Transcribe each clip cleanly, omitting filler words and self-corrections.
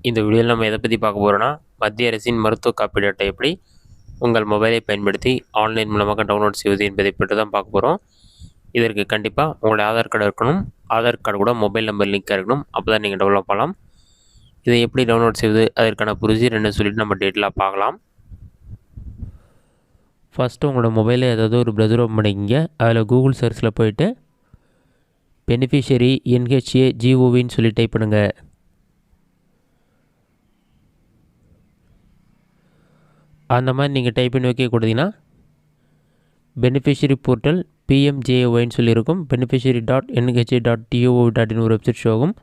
இந்த வீடியோவில் நம்ம எதை பற்றி பார்க்க போகிறோன்னா, மத்திய அரசின் மருத்துவ காப்பீடு அட்டை எப்படி உங்கள் மொபைலை பயன்படுத்தி ஆன்லைன் மூலமாக டவுன்லோட் செய்வது என்பதை பற்றி தான் பார்க்க போகிறோம். இதற்கு கண்டிப்பாக உங்களுடைய ஆதார் கார்டு இருக்கணும். ஆதார் கார்டு கூட மொபைல் நம்பர் லிங்காக இருக்கணும். அப்போ தான் நீங்கள் டெவலப் பண்ணலாம். இதை எப்படி டவுன்லோட் செய்வது, அதற்கான ப்ரொசீஜர் என்ன சொல்லிட்டு நம்ம டீட்டெயிலாக பார்க்கலாம். ஃபஸ்ட்டு உங்களோட மொபைலில் ஏதாவது ஒரு ப்ரௌசர் ஓப்பன் பண்ணிக்கிங்க. அதில் கூகுள் சர்ச்சில் போயிட்டு பெனிஃபிஷரி NHAGOVன்னு சொல்லி டைப் பண்ணுங்கள். அந்த மாதிரி நீங்கள் டைப் பண்ணி வைக்க கொடுத்தீங்கன்னா பெனிஃபிஷரி போர்ட்டல் PMJOYன்னு சொல்லியிருக்கும். beneficiary.nha.gov.in ஒரு வெப்சைட் ஷோ ஆகும்.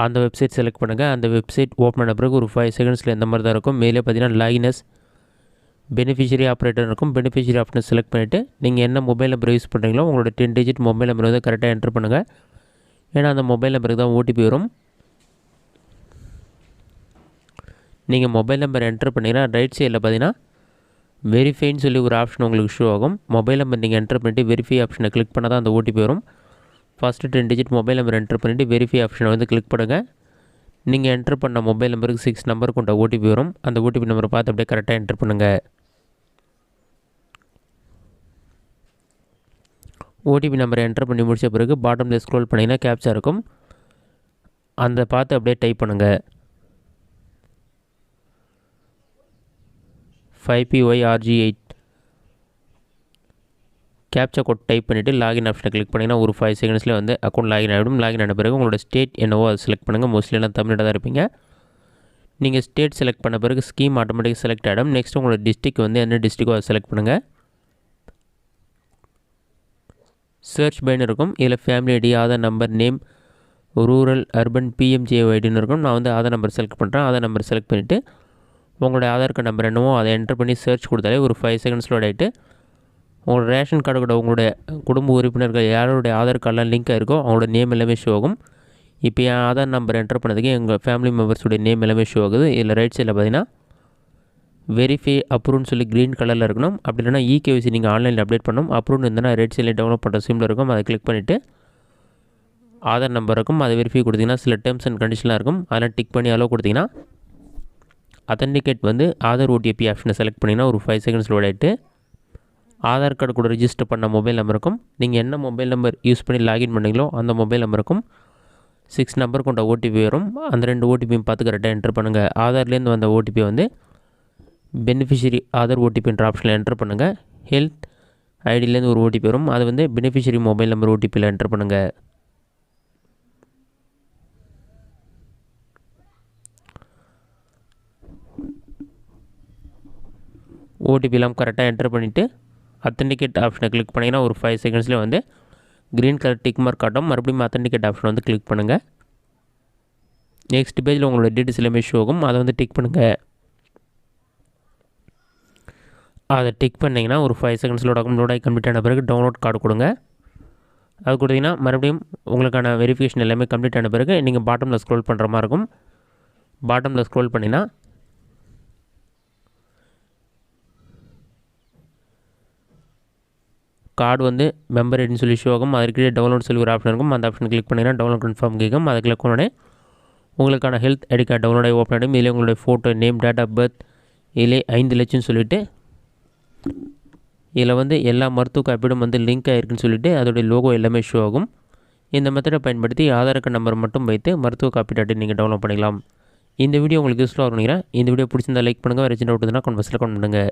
அந்த வெப்சைட் செலக்ட் பண்ணுங்கள். அந்த வெப்சைட் ஓப்பன் பண்ண பிறகு ஒரு 5 செகண்ட்ஸில் இந்த மாதிரி தான் இருக்கும். மேலே பார்த்தீங்கன்னா லாகினஸ் பெனிஃபிஷரி ஆப்ரேட்டர் இருக்கும். பெனிஃபிஷரி ஆப்ஷனை செலக்ட் பண்ணிவிட்டு நீங்கள் என்ன மொபைல் நம்பர் யூஸ் பண்ணுறீங்களோ உங்களோட 10 டிஜிட் மொபைல் நம்பர் வந்து கரெக்டாக என்ட்ரு பண்ணுங்கள். ஏன்னா அந்த மொபைல் நம்பருக்கு தான் OTP வரும். நீங்கள் மொபைல் நம்பர் என்ட்ரு பண்ணிங்கன்னா ரைட் சைடில் பார்த்தீங்கன்னா வெரிஃபைன்னு சொல்லி ஒரு ஆப்ஷன் உங்களுக்கு ஷோ ஆகும். மொபைல் நம்பர் நீங்கள் என்ட்ரு பண்ணிவிட்டு வெரிஃபை ஆப்ஷனை கிளிக் பண்ணால் தான் அந்த OTP வரும். First 10 digit mobile number enter பண்ணிவிட்டு வெரிஃபை ஆப்ஷனை வந்து கிளிக் பண்ணுங்கள். நீங்கள் என்ட்ரு பண்ண மொபைல் நம்பருக்கு 6 நம்பர் கொண்ட OTP வரும். அந்த OTP நம்பரை பார்த்து அப்படியே கரெக்டாக என்ட்ரு பண்ணுங்கள். OTP நம்பரை என்ட்ரு பண்ணி முடித்த பிறகு பாட்டமில் ஸ்க்ரோல் பண்ணிங்கன்னா கேப்ச்சா இருக்கும். அந்த பார்த்து அப்படியே டைப் பண்ணுங்கள். 5PYRG8 கேப்ச்சா கோட் டைப் பண்ணிவிட்டு லாகின் ஆப்ஷனை கிளிக் பண்ணிங்கன்னா ஒரு 5 செகண்ட்ஸில் வந்து அக்கௌண்ட் லாகின் ஆகிடும். லாகின் ஆன பிறகு உங்களோட ஸ்டேட் என்னவோ அதை செலக்ட் பண்ணுங்கள். மோஸ்ட்லி எல்லாம் தமிழ்நாடு தான் இருப்பீங்க. நீங்கள் ஸ்டேட் செலக்ட் பண்ண பிறகு ஸ்கீம் ஆட்டோமேட்டிக் செலக்ட் ஆகிடும். நெக்ஸ்ட் உங்களோட டிஸ்ட்ரிக் வந்து என்ன டிஸ்ட்ரிக்கோ அதை செலக்ட் பண்ணுங்கள். சர்ச் பைன்னு இருக்கும். இதில் family ID, Aadhaar number, name, rural, urban, PMJOYன்னு இருக்கும். நான் வந்து ஆதார் நம்பர் செலக்ட் பண்ணுறேன். ஆதார் நம்பர் செலக்ட் பண்ணிவிட்டு உங்களோட ஆதார் கார்டு நம்பர் என்னவோ அதை என்ட்ரு பண்ணி சர்ச் கொடுத்தாலே ஒரு 5 செகண்ட்ஸ் லோட் ஆகிட்டு உங்களோட ரேஷன் கார்டு கூட உங்களுடைய குடும்ப உறுப்பினர்கள் யாரோடைய ஆதார் கார்டெலாம் லிங்க் ஆகிருக்கோ அவங்களோட நேம் எல்லாமே ஷோ ஆகும். இப்போ என் ஆதார் நம்பர் என்ட்ரு பண்ணதுக்கு எங்கள் ஃபேமிலி மெம்பர்ஸோடைய நேம் எல்லாமே ஷோ ஆகுது. இதில் ரைட் சைடில் பார்த்தீங்கன்னா வெரிஃபை அப்ரூவ்னு சொல்லி க்ரீன் கலரில் இருக்கணும். அப்படி இல்லைனா EKYC நீங்கள் ஆன்லைனில் அப்டேட் பண்ணணும். அப்ரூவ்னு இருந்தால் ரைட் சைடில் டவுன்லோட் பண்ணுற சிம்பிள் இருக்கும். அதை கிளிக் பண்ணிவிட்டு ஆதார் நம்பர் இருக்கும். அதை வெரிஃபை கொடுத்தீங்கன்னா சில டேர்ம்ஸ் அண்ட் கண்டிஷன்லாம் இருக்கும். அதெல்லாம் டிக் பண்ணி அலோவ் கொடுத்தீங்கன்னா அத்தன்டிகேட் வந்து ஆதார் OTP ஆப்ஷனை செலக்ட் பண்ணிங்கன்னா ஒரு 5 செகண்ட்ஸ் லோட் ஆகிட்டு ஆதார் கார்டு கூட ரிஜிஸ்டர் பண்ண மொபைல் நம்பருக்கும் நீங்கள் என்ன மொபைல் நம்பர் யூஸ் பண்ணி லாகின் பண்ணீங்களோ அந்த மொபைல் நம்பருக்கும் 6 நம்பர் கொண்ட OTP வரும். அந்த 2 OTPயும் பார்த்து கரெக்டாக என்ட்ரு பண்ணுங்கள். ஆதார்லேருந்து வந்த OTP வந்து பெனிஃபிஷரி ஆதார் OTPன்ற ஆப்ஷனில் என்ட்ரு பண்ணுங்கள். ஹெல்த் ஐடியிலேருந்து ஒரு OTP வரும். அது வந்து பெனிஃபிஷரி மொபைல் நம்பர் OTPயில் என்ட்ரு பண்ணுங்கள். OTPலாம் கரெக்டாக என்ட்ரு பண்ணிவிட்டு அத்தன்டிகேட் ஆப்ஷனை கிளிக் பண்ணிங்கன்னா ஒரு 5 செகண்ட்ஸ்லேயே வந்து க்ரீன் கலர் டிக் மார்க் காட்டும். மறுபடியும் அத்தன்டிகேட் ஆப்ஷன் வந்து கிளிக் பண்ணுங்கள். நெக்ஸ்ட் பேஜில் உங்களோட டீட்டெயில்ஸ் எல்லாமே ஷோ ஆகும். அதை வந்து டிக் பண்ணுங்கள். அதை டிக் பண்ணிங்கன்னா ஒரு 5 செகண்ட்ஸ் லோட் ஆகும். லோட் ஆகி கம்ப்ளீட் ஆன பிறகு டவுன்லோட் கார்டு கொடுங்க. அது கொடுத்தீங்கன்னா மறுபடியும் உங்களுக்கான வெரிஃபிகேஷன் எல்லாமே கம்ப்ளீட் ஆன பிறகு நீங்கள் பாட்டமில் ஸ்க்ரோல் பண்ணுற மாதிரி இருக்கும். பாட்டமில் ஸ்க்ரோல் பண்ணிங்கன்னா கார்டு வந்து மெம்பர் ஐடின்னு சொல்லி ஷோ ஆகும். அதற்கு டவுன்லோட் சொல்லி ஒரு ஆப்ஷன் இருக்கும். அந்த ஆப்ஷன் கிளிக் பண்ணிங்கன்னா டவுன்லோட் கன்ஃபார்ம் கேட்கும். அதை கிளிக் பண்ணோடனே உங்களுக்கான ஹெல்த் ஐடி கார்டு டவுன்லோட் ஆகி ஓப்பன் ஆகிடும். இதில் உங்களுடைய photo, name, date of birth, இதிலே 5 லட்சம்னு சொல்லிவிட்டு இதில் வந்து எல்லா மருத்துவ காப்பீடும் வந்து லிங்க் ஆகிருக்குன்னு சொல்லிவிட்டு அதோடைய லோகோ எல்லாமே ஷோ ஆகும். இந்த மெத்தடை பயன்படுத்தி ஆதார் கார்டு நம்பர் மட்டும் வைத்து மருத்துவ காப்பீடு அட்டை நீங்கள் டவுன்லோட் பண்ணிக்கலாம். இந்த வீடியோ உங்களுக்கு யூஸ்ஃபுல்லாக நினைக்கிறேன். இந்த வீடியோ பிடிச்சிருந்தால் லைக் பண்ணுங்கள். வேறு சின்ன டவுட் இருந்தால் கமெண்ட் பாக்ஸில் கமெண்ட் பண்ணுங்கள்.